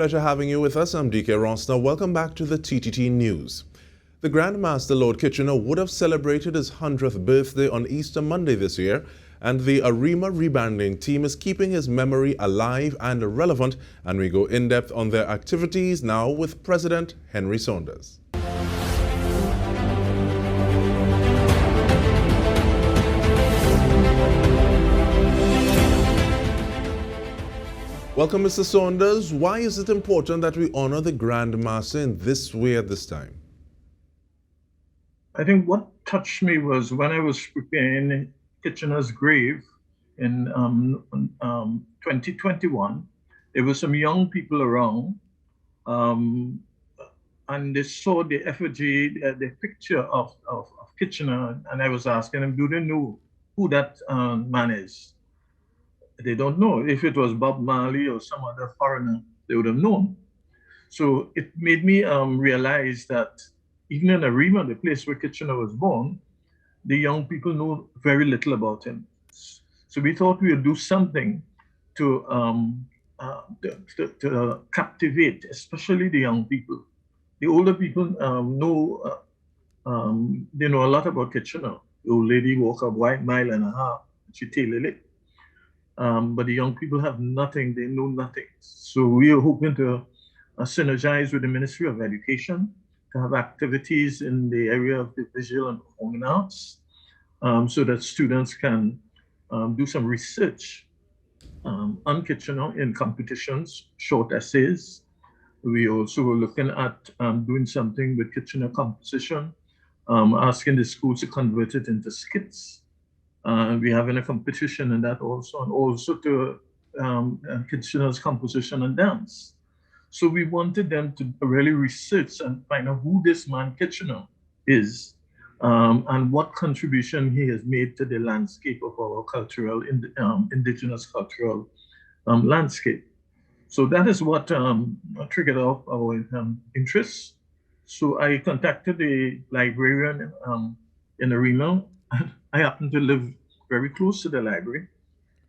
Pleasure having you with us. I'm Dike Rostant. Welcome back to the TTT News. The Grandmaster Lord Kitchener would have celebrated his 100th birthday on Easter Monday this year, and the Arima Rebranding Team is keeping his memory alive and relevant, and we go in-depth on their activities now with President Henry Saunders. Welcome, Mr. Saunders. Why is it important that we honor the Grandmaster in this way at this time? I think what touched me was when I was preparing Kitchener's grave in 2021, there were some young people around, and they saw the effigy, the picture of Kitchener, and I was asking them, do they know who that man is? They don't know. If it was Bob Marley or some other foreigner, they would have known. So it made me realize that even in Arima, the place where Kitchener was born, the young people know very little about him. So we thought we would do something to captivate, especially the young people. The older people they know a lot about Kitchener. The old lady walked a mile and a half, she tailored it. But the young people have nothing, they know nothing. So we are hoping to synergize with the Ministry of Education to have activities in the area of the visual and performing arts so that students can do some research on Kitchener in competitions, short essays. We also were looking at doing something with Kitchener composition, asking the schools to convert it into skits. We having a competition in that also, and also to Kitchener's composition and dance. So we wanted them to really research and find out who this man Kitchener is and what contribution he has made to the landscape of our cultural, indigenous cultural landscape. So that is what triggered off our interest. So I contacted the librarian in Arima. I happen to live very close to the library,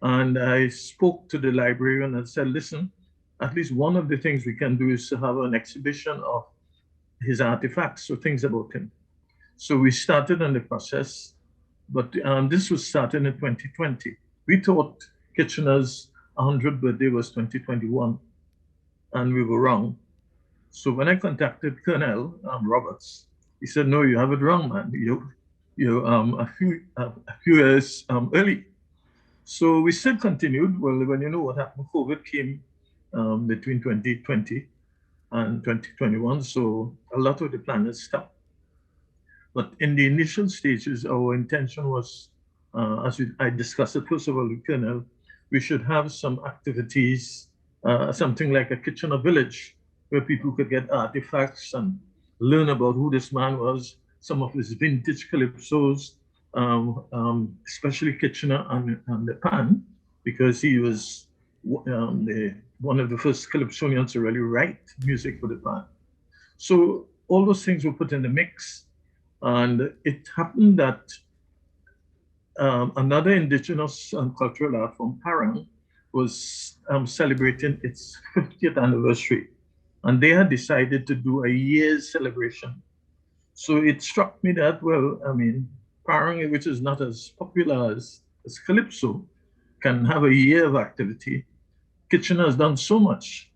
and I spoke to the librarian and said, listen, at least one of the things we can do is to have an exhibition of his artifacts, so things about him. So we started on the process, but this was started in 2020. We thought Kitchener's 100th birthday was 2021, and we were wrong. So when I contacted Colonel Roberts, he said, no, you have it wrong, man. You're a few years early. So we still continued. Well, when you know what happened, COVID came between 2020 and 2021, so a lot of the planners stopped. But in the initial stages, our intention was, I discussed it first of all with Colonel, we should have some activities, something like a Kitchener village, where people could get artifacts and learn about who this man was, some of his vintage calypsos, especially Kitchener and the pan, because he was one of the first calypsonians to really write music for the pan. So all those things were put in the mix, and it happened that another indigenous cultural art form, Parang, was celebrating its 50th anniversary, and they had decided to do a year's celebration. So it struck me that, well, I mean, Parang, which is not as popular as Calypso, can have a year of activity. Kitchener has done so much.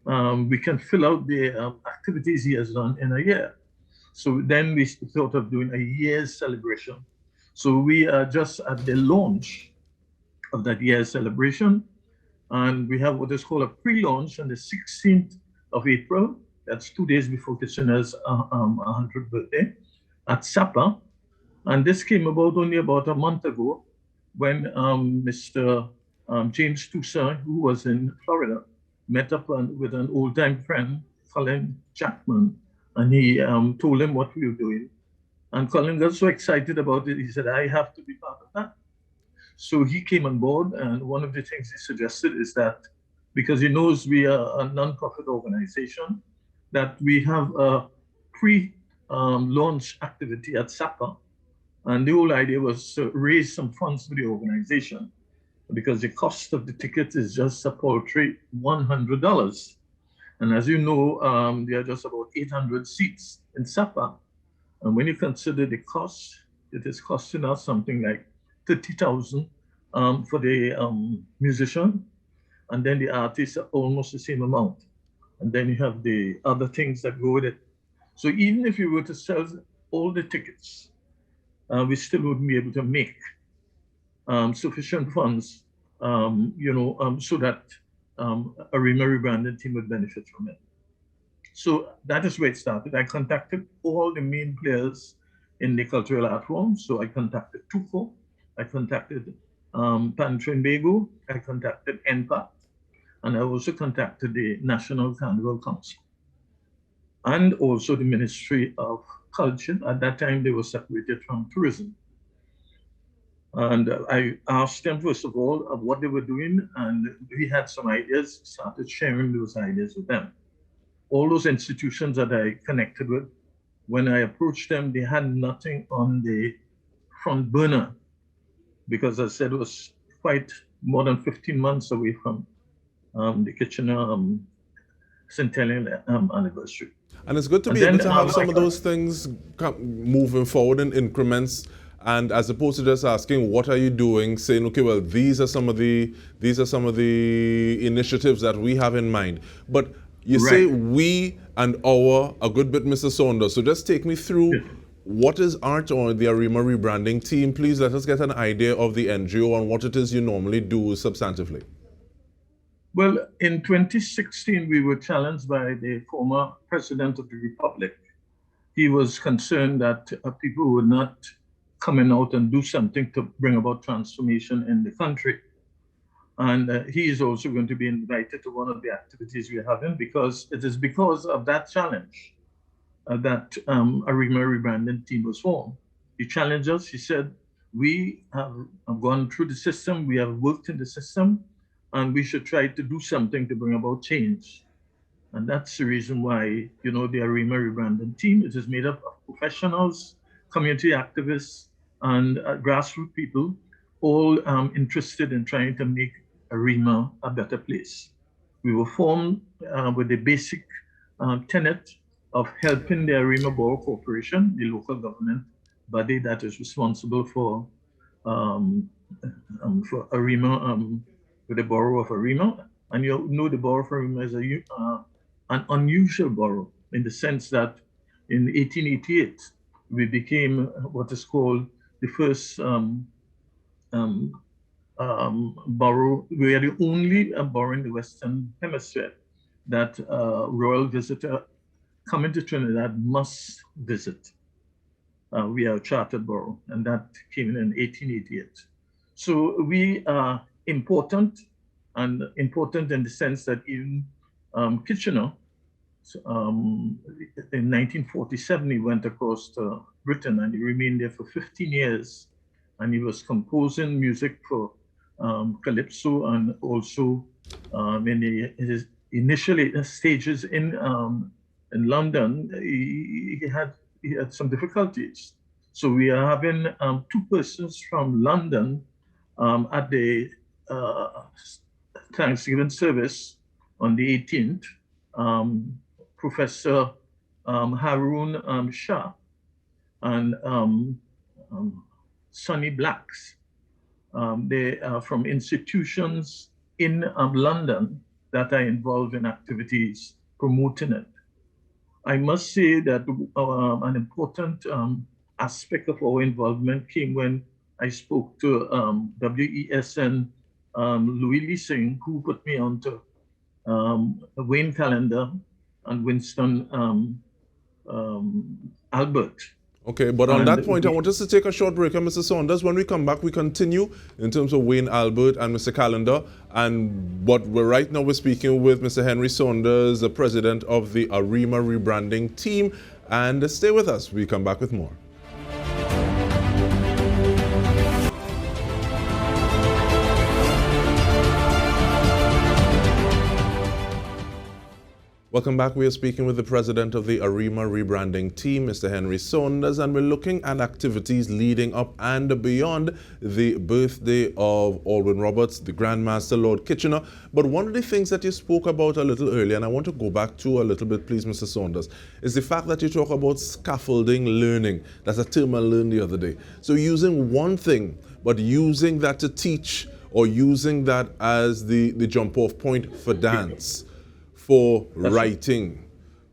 We can fill out the activities he has done in a year. So then we thought of doing a year's celebration. So we are just at the launch of that year's celebration. And we have what is called a pre-launch on the 16th of April. That's 2 days before Kitchener's 100th birthday at Sapa. And this came about only about a month ago when Mr. James Toussaint, who was in Florida, met up with an old-time friend, Colin Jackman, and he told him what we were doing. And Colin got so excited about it, he said, I have to be part of that. So he came on board, and one of the things he suggested is that, because he knows we are a non-profit organization, that we have a pre-launch activity at SAPA. And the whole idea was to raise some funds for the organization, because the cost of the ticket is just a paltry $100. And as you know, there are just about 800 seats in SAPA. And when you consider the cost, it is costing us something like 30,000 for the musician, and then the artists are almost the same amount. And then you have the other things that go with it. So even if you were to sell all the tickets, we still wouldn't be able to make sufficient funds, so that Arima Rebranding Team would benefit from it. So that is where it started. I contacted all the main players in the cultural art form. So I contacted TUFO, I contacted Pantrinbego, I contacted NPAC, and I also contacted the National Carnival Council and also the Ministry of Culture. At that time, they were separated from tourism. And I asked them, first of all, of what they were doing, and we had some ideas, started sharing those ideas with them. All those institutions that I connected with, when I approached them, they had nothing on the front burner, because as I said, it was quite more than 15 months away from the Kitchener centennial anniversary. And it's good to be able to have some of those things moving forward in increments, and as opposed to just asking, what are you doing, saying, okay, well, these are some of the initiatives that we have in mind. But you say we and our a good bit, Mr. Saunders. So just take me through what is ART, or the Arima Rebranding Team. Please let us get an idea of the NGO and what it is you normally do substantively. Well, in 2016, we were challenged by the former President of the Republic. He was concerned that people were not coming out and do something to bring about transformation in the country. And he is also going to be invited to one of the activities we're having, because it is because of that challenge that Arima Rebranding Team was formed. He challenged us. He said, we have gone through the system, we have worked in the system, and we should try to do something to bring about change. And that's the reason why, the Arima Rebranding Team, it is made up of professionals, community activists, and grassroots people, all interested in trying to make Arima a better place. We were formed with the basic tenet of helping the Arima Borough Corporation, the local government body that is responsible for Arima, with the borough of Arima. And the borough of Arima is an unusual borough, in the sense that in 1888, we became what is called the first borough. We are the only borough in the Western Hemisphere that royal visitor coming to Trinidad must visit. We are a chartered borough, and that came in 1888. So we are important in the sense that even Kitchener, in 1947, he went across to Britain and he remained there for 15 years. And he was composing music for Calypso, and also in his initial stages in London, he had some difficulties. So we are having two persons from London at the Thanksgiving service on the 18th. Professor Haroon Shah and Sonny Blacks. They are from institutions in London that are involved in activities promoting it. I must say that an important aspect of our involvement came when I spoke to WESN Louis Leasing, who put me onto Wayne Callender and Winston Albert. Okay, but on that point, I want us to take a short break. And Mr. Saunders, when we come back, we continue in terms of Wayne Albert and Mr. Callender. And right now we're speaking with Mr. Henry Saunders, the president of the Arima Rebranding Team. And stay with us. We come back with more. Welcome back. We are speaking with the president of the Arima Rebranding Team, Mr. Henry Saunders, and we're looking at activities leading up and beyond the birthday of Alwyn Roberts, the Grandmaster, Lord Kitchener. But one of the things that you spoke about a little earlier, and I want to go back to a little bit, please, Mr. Saunders, is the fact that you talk about scaffolding learning. That's a term I learned the other day. So using one thing, but using that to teach, or using that as the jump-off point for dance, for writing,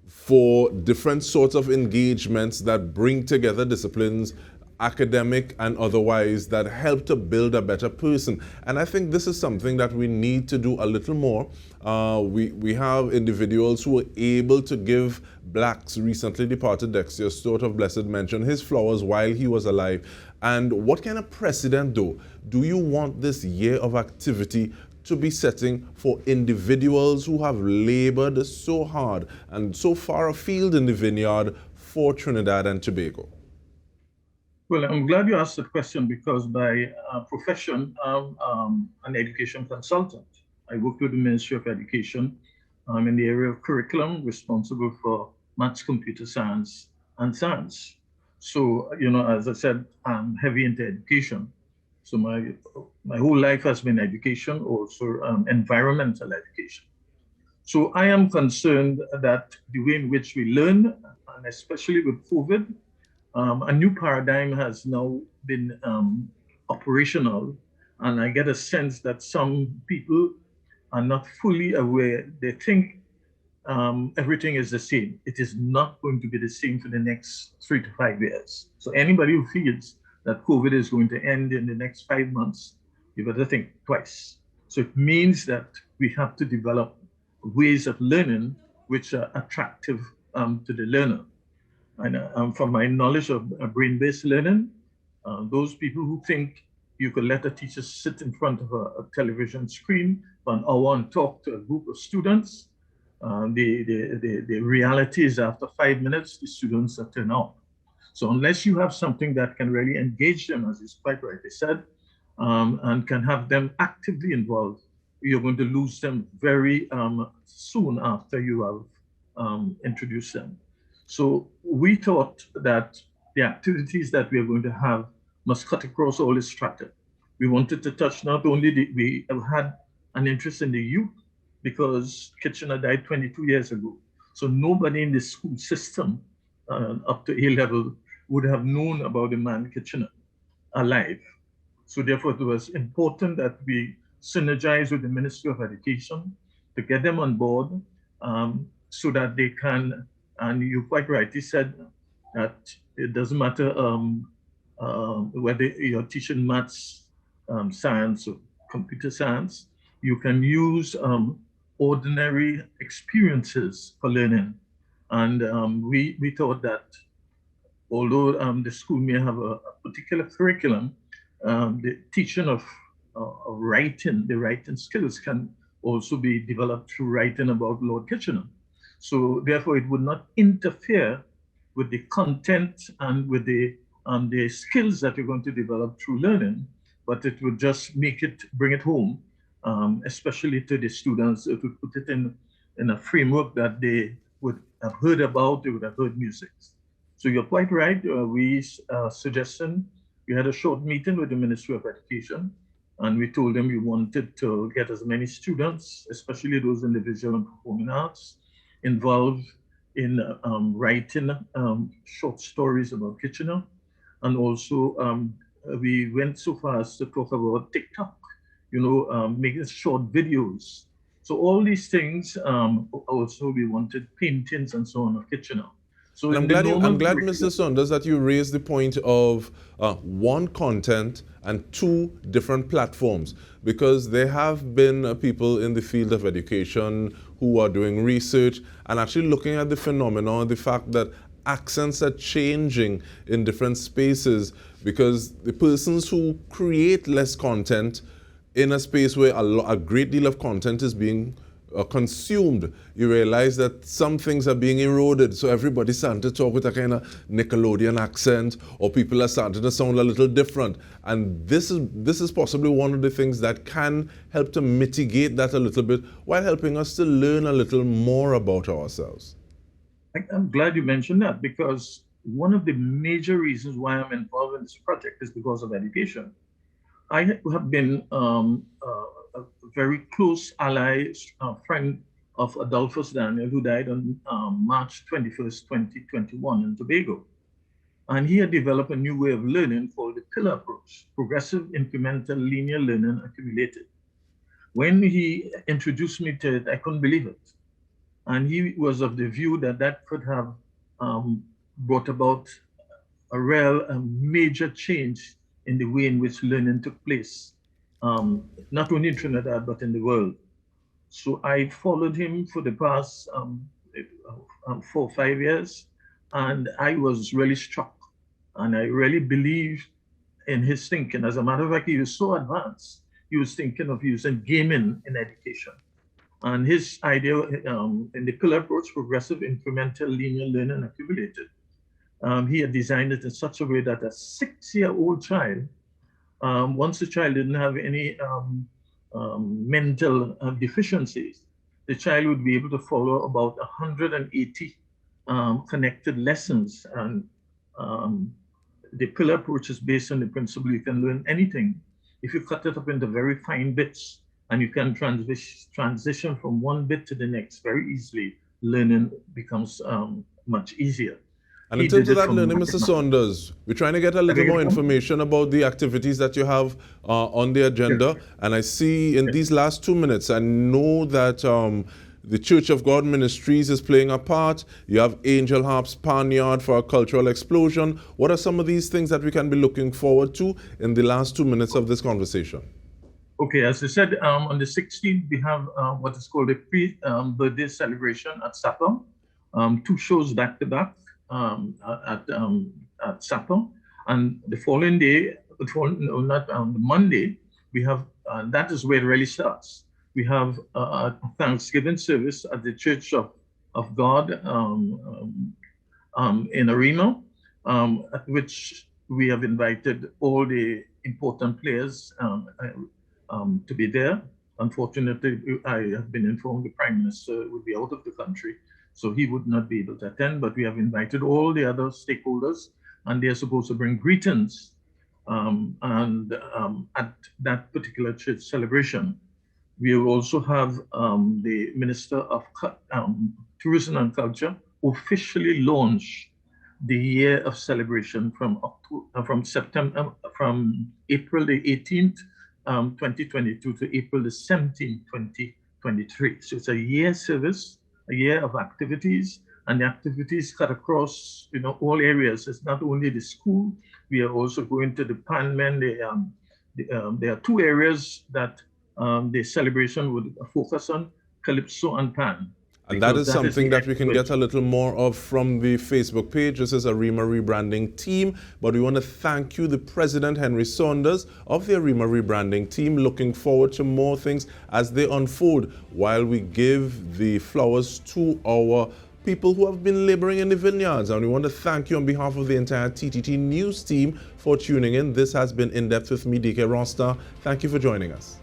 for different sorts of engagements that bring together disciplines, academic and otherwise, that help to build a better person. And I think this is something that we need to do a little more. We have individuals who are able to give blacks, recently departed Dexter Stewart of blessed mention, his flowers while he was alive. And what kind of precedent do you want this year of activity to be setting for individuals who have labored so hard and so far afield in the vineyard for Trinidad and Tobago? Well, I'm glad you asked that question because by profession, I'm an education consultant. I work with the Ministry of Education in the area of curriculum, responsible for maths, computer science, and science. So, as I said, I'm heavy into education. So my whole life has been education, also environmental education. So I am concerned that the way in which we learn, and especially with COVID, a new paradigm has now been operational. And I get a sense that some people are not fully aware. They think everything is the same. It is not going to be the same for the next 3 to 5 years. So anybody who feels that COVID is going to end in the next 5 months, you better think twice. So it means that we have to develop ways of learning which are attractive to the learner. And from my knowledge of brain-based learning, those people who think you could let a teacher sit in front of a television screen for an hour and talk to a group of students, the reality is after 5 minutes, the students are turned off. So unless you have something that can really engage them, as is quite rightly said, and can have them actively involved, you're going to lose them very soon after you have introduced them. So we thought that the activities that we are going to have must cut across all the strata. We wanted to touch not only we have had an interest in the youth because Kitchener died 22 years ago. So nobody in the school system up to A level would have known about the man Kitchener alive. So therefore it was important that we synergize with the Ministry of Education to get them on board so that they can, and you quite rightly said that it doesn't matter whether you're teaching maths, science, or computer science, you can use ordinary experiences for learning. And we thought that although the school may have a particular curriculum, the teaching of writing, the writing skills can also be developed through writing about Lord Kitchener. So therefore it would not interfere with the content and with the skills that you're going to develop through learning, but it would just bring it home, especially to the students. It would put it in a framework that they would have heard about, they would have heard music. So you're quite right. We had a short meeting with the Ministry of Education, and we told them we wanted to get as many students, especially those in the visual and performing arts, involved in writing short stories about Kitchener. And also we went so far as to talk about TikTok, making short videos. So all these things, also we wanted paintings and so on of Kitchener. So I'm glad, Mr. Saunders, that you raised the point of one, content, and two, different platforms, because there have been people in the field of education who are doing research and actually looking at the phenomenon, the fact that accents are changing in different spaces, because the persons who create less content in a space where a great deal of content is being consumed, you realize that some things are being eroded. So everybody's starting to talk with a kind of Nickelodeon accent, or people are starting to sound a little different. And this is possibly one of the things that can help to mitigate that a little bit, while helping us to learn a little more about ourselves. I'm glad you mentioned that, because one of the major reasons why I'm involved in this project is because of education. I have been a very close ally, friend of Adolphus Daniel, who died on March 21st, 2021 in Tobago. And he had developed a new way of learning called the pillar approach, progressive, incremental, linear learning accumulated. When he introduced me to it, I couldn't believe it. And he was of the view that that could have brought about a real major change in the way in which learning took place, not only in Trinidad, but in the world. So I followed him for the past 4 or 5 years, and I was really struck. And I really believed in his thinking. As a matter of fact, he was so advanced, he was thinking of using gaming in education. And his idea in the pillar approach, progressive, incremental, linear learning accumulated, he had designed it in such a way that a 6-year-old child, once the child didn't have any mental deficiencies, the child would be able to follow about 180 connected lessons. And the pillar approach is based on the principle you can learn anything if you cut it up into very fine bits, and you can transition from one bit to the next very easily. Learning becomes much easier. And in terms of that learning, Mr. Saunders, we're trying to get a little more information about the activities that you have on the agenda. And I see in these last 2 minutes, I know that the Church of God Ministries is playing a part. You have Angel Harp's Panyard for a cultural explosion. What are some of these things that we can be looking forward to in the last 2 minutes of this conversation? Okay, as I said, on the 16th, we have what is called a pre-birthday celebration at Sapper. 2 shows back-to-back at Sapper. And the following day, the Monday, we have, that is where it really starts. We have a Thanksgiving service at the Church of God in Arima, at which we have invited all the important players to be there. Unfortunately, I have been informed the Prime Minister would be out of the country, so he would not be able to attend, but we have invited all the other stakeholders, and they're supposed to bring greetings at that particular church celebration. We will also have the Minister of Tourism and Culture officially launch the year of celebration from April the 18th, 2022 to April the 17th, 2023. So it's a year service, a year of activities, and the activities cut across, all areas. It's not only the school. We are also going to the Panmen. There are 2 areas that the celebration would focus on: Calypso and Pan. And that is something that we can get a little more of from the Facebook page. This is Arima Rebranding Team. But we want to thank you, the President Henry Saunders of the Arima Rebranding Team. Looking forward to more things as they unfold, while we give the flowers to our people who have been laboring in the vineyards. And we want to thank you on behalf of the entire TTT News team for tuning in. This has been In Depth with me, Dike Rostant. Thank you for joining us.